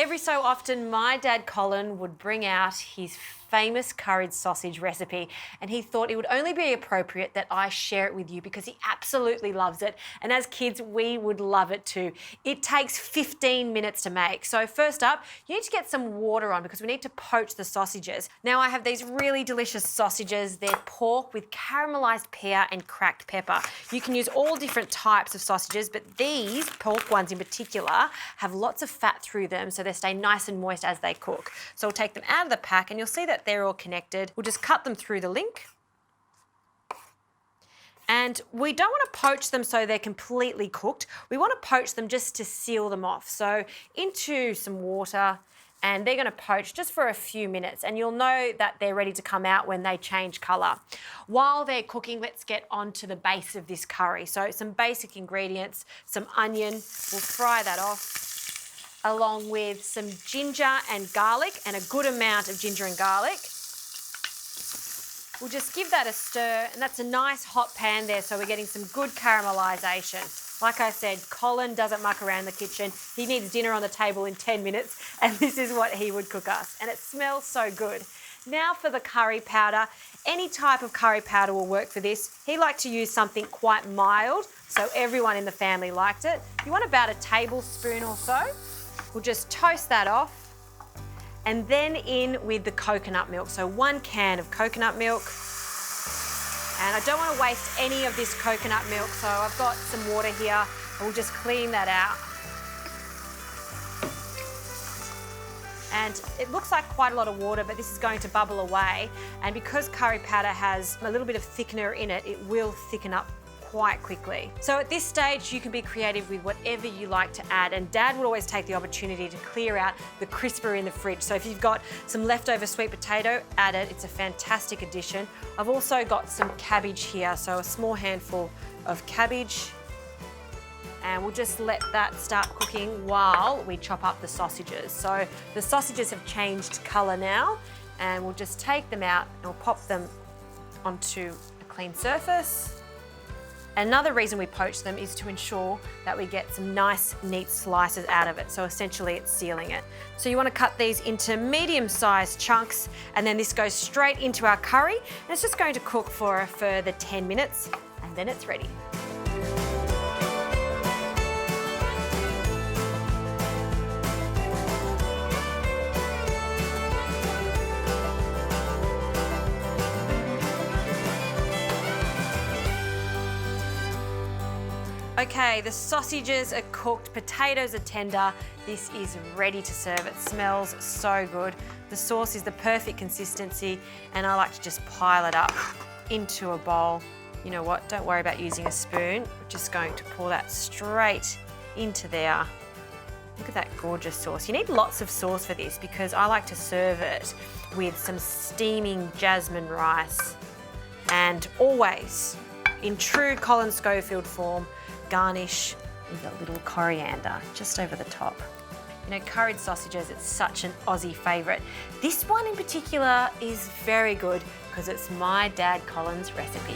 Every so often, my dad Colin would bring out his famous curried sausage recipe, and he thought it would only be appropriate that I share it with you because he absolutely loves it, and as kids we would love it too. It takes 15 minutes to make. So first up, you need to get some water on because we need to poach the sausages. Now I have these really delicious sausages. They're pork with caramelized pear and cracked pepper. You can use all different types of sausages, but these pork ones in particular have lots of fat through them, so they stay nice and moist as they cook. So we'll take them out of the pack and you'll see that they're all connected. We'll just cut them through the link. And we don't want to poach them so they're completely cooked. We want to poach them just to seal them off. So into some water, and they're going to poach just for a few minutes, and you'll know that they're ready to come out when they change colour. While they're cooking, let's get onto the base of this curry. So some basic ingredients, some onion, we'll fry that off, along with some ginger and garlic, and a good amount of ginger and garlic. We'll just give that a stir, and that's a nice hot pan there, so we're getting some good caramelisation. Like I said, Colin doesn't muck around the kitchen. He needs dinner on the table in 10 minutes, and this is what he would cook us. And it smells so good. Now for the curry powder. Any type of curry powder will work for this. He liked to use something quite mild, so everyone in the family liked it. You want about a tablespoon or so. We'll just toast that off, and then in with the coconut milk. So 1 can of coconut milk. And I don't want to waste any of this coconut milk, so I've got some water here, and we'll just clean that out. And it looks like quite a lot of water, but this is going to bubble away. And because curry powder has a little bit of thickener in it, it will thicken up quite quickly. So at this stage, you can be creative with whatever you like to add, and Dad would always take the opportunity to clear out the crisper in the fridge. So if you've got some leftover sweet potato, add it. It's a fantastic addition. I've also got some cabbage here, so a small handful of cabbage. And we'll just let that start cooking while we chop up the sausages. So the sausages have changed colour now, and we'll just take them out and we'll pop them onto a clean surface. Another reason we poach them is to ensure that we get some nice, neat slices out of it. So essentially it's sealing it. So you want to cut these into medium-sized chunks, and then this goes straight into our curry. And it's just going to cook for a further 10 minutes, and then it's ready. Okay, the sausages are cooked, potatoes are tender. This is ready to serve. It smells so good. The sauce is the perfect consistency, and I like to just pile it up into a bowl. You know what, don't worry about using a spoon. We're just going to pour that straight into there. Look at that gorgeous sauce. You need lots of sauce for this because I like to serve it with some steaming jasmine rice, and always, in true Colin Schofield form, garnish with a little coriander just over the top. You know, curried sausages, it's such an Aussie favourite. This one in particular is very good because it's my dad Colin's recipe.